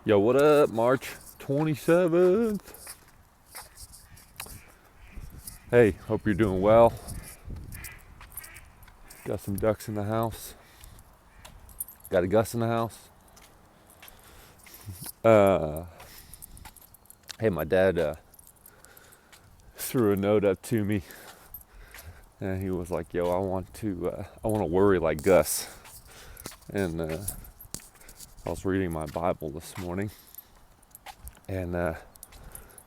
Yo, what up? March 27th. Hey, hope you're doing well. Got some ducks in the house. Got a Gus in the house. Hey, my dad threw a note up to me, and he was like, "Yo, I want to worry like Gus." And I was reading my Bible this morning, and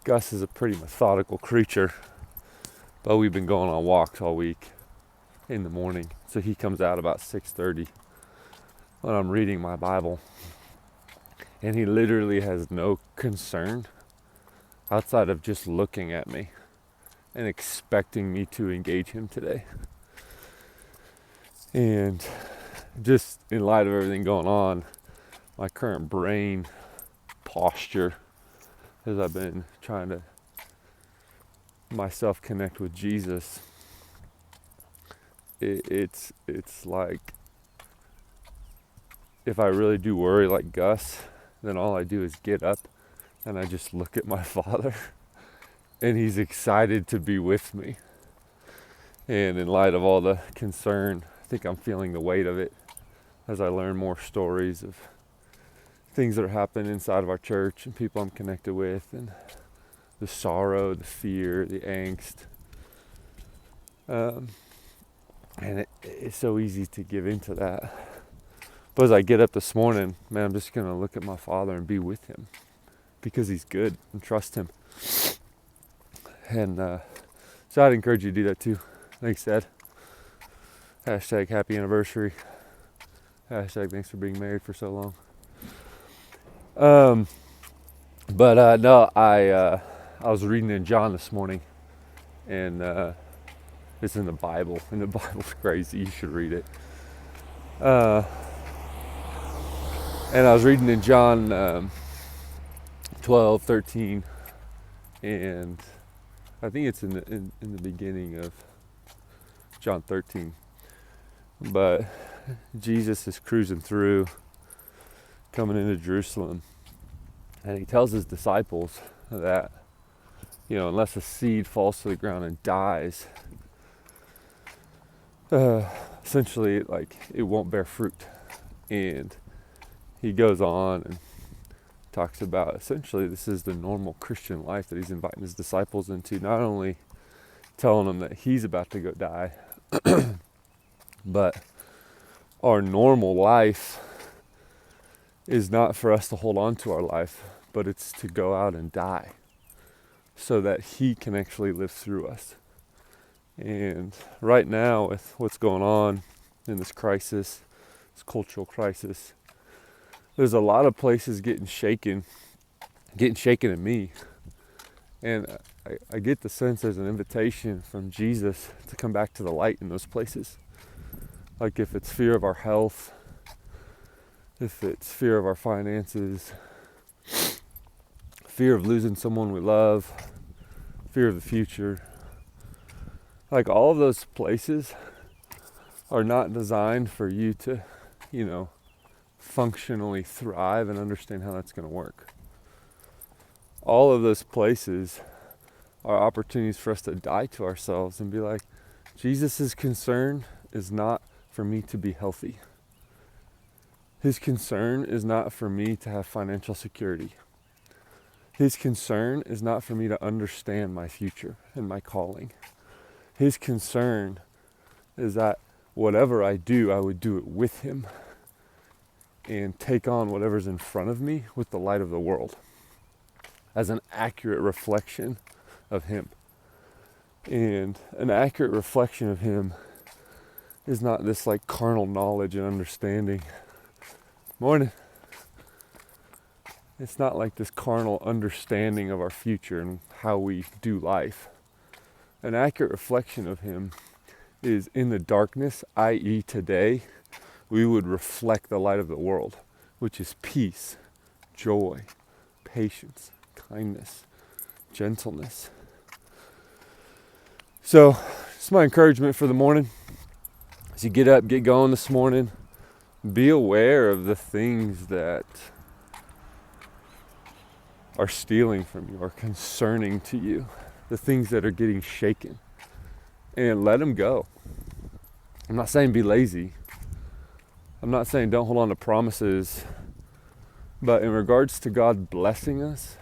Gus is a pretty methodical creature, but we've been going on walks all week in the morning, so he comes out about 6:30 when I'm reading my Bible, and he literally has no concern outside of just looking at me and expecting me to engage him today. And just in light of everything going on, my current brain posture, as I've been trying to myself connect with Jesus, it's like, if I really do worry like Gus, then all I do is get up and I just look at my Father, and he's excited to be with me. And in light of all the concern, I think I'm feeling the weight of it as I learn more stories of things that are happening inside of our church and people I'm connected with, and the sorrow, the fear, the angst. And it's so easy to give into that. But as I get up this morning, man, I'm just going to look at my Father and be with him because he's good, and trust him. And so I'd encourage you to do that too. Thanks, Dad. Hashtag happy anniversary. Hashtag thanks for being married for so long. No, I was reading in John this morning, and it's in the Bible, and the Bible's crazy. You should read it. And I was reading in John 12, 13, and I think it's in the beginning of John 13. But Jesus is cruising through, coming into Jerusalem, and he tells his disciples that, unless a seed falls to the ground and dies, essentially, like, it won't bear fruit. And he goes on and talks about, essentially, this is the normal Christian life that he's inviting his disciples into, not only telling them that he's about to go die, but our normal life is not for us to hold on to our life, but it's to go out and die so that he can actually live through us. And right now, with what's going on in this crisis, this cultural crisis, there's a lot of places getting shaken in me. And I get the sense there's an invitation from Jesus to come back to the light in those places. Like, if it's fear of our health, if it's fear of our finances, fear of losing someone we love, fear of the future, like, all of those places are not designed for you to, functionally thrive and understand how that's going to work. All of those places are opportunities for us to die to ourselves and be like, Jesus' concern is not for me to be healthy. His concern is not for me to have financial security. His concern is not for me to understand my future and my calling. His concern is that whatever I do, I would do it with him and take on whatever's in front of me with the light of the world as an accurate reflection of him. And an accurate reflection of him is not this, like, carnal knowledge and understanding. Morning. It's not like this carnal understanding of our future and how we do life. An accurate reflection of him is in the darkness, i.e. today, we would reflect the light of the world, which is peace, joy, patience, kindness, gentleness. So, it's my encouragement for the morning. As you get up, get going this morning, be aware of the things that are stealing from you, are concerning to you, the things that are getting shaken, and let them go. I'm not saying be lazy. I'm not saying don't hold on to promises. But in regards to God blessing us,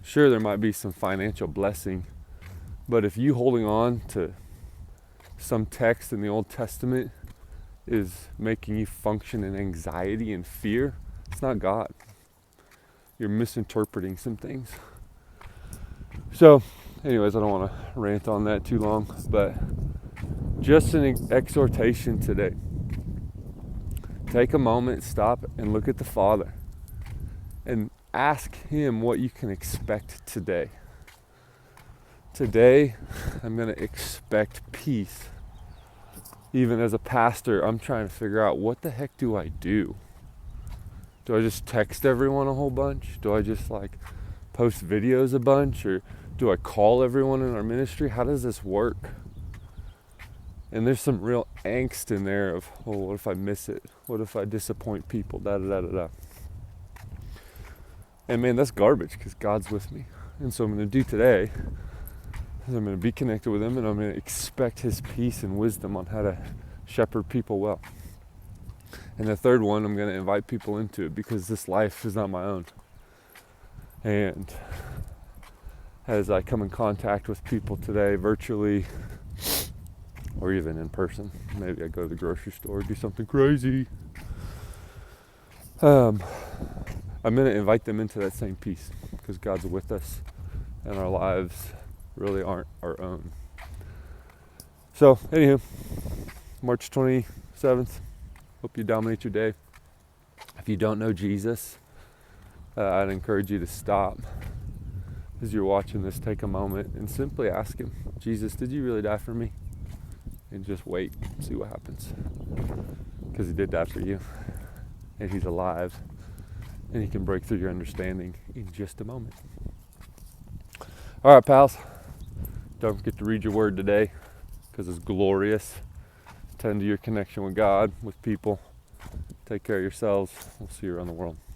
sure, there might be some financial blessing. But if you holding on to some text in the Old Testament is making you function in anxiety and fear, it's not God. You're misinterpreting some things. So, anyways, I don't want to rant on that too long, but just an exhortation today. Take a moment, stop, and look at the Father and ask Him what you can expect today. Today, I'm going to expect peace. Even as a pastor, I'm trying to figure out, what the heck do I do? Do I just text everyone a whole bunch? Do I just post videos a bunch? Or do I call everyone in our ministry? How does this work? And there's some real angst in there of, oh, what if I miss it? What if I disappoint people? Da da da da da. And man, that's garbage, because God's with me. And so I'm going to do today is I'm going to be connected with Him, and I'm going to expect His peace and wisdom on how to shepherd people well. And the third one, I'm going to invite people into it, because this life is not my own. And as I come in contact with people today, virtually or even in person, maybe I go to the grocery store, do something crazy, I'm going to invite them into that same peace, because God's with us and our lives really aren't our own. So, anywho, March 27th, hope you dominate your day. If you don't know Jesus, I'd encourage you to stop as you're watching this, take a moment and simply ask Him, Jesus, did you really die for me? And just wait, see what happens. Because He did die for you, and He's alive, and He can break through your understanding in just a moment. All right, pals. Don't forget to read your word today, because it's glorious. Tend to your connection with God, with people. Take care of yourselves. We'll see you around the world.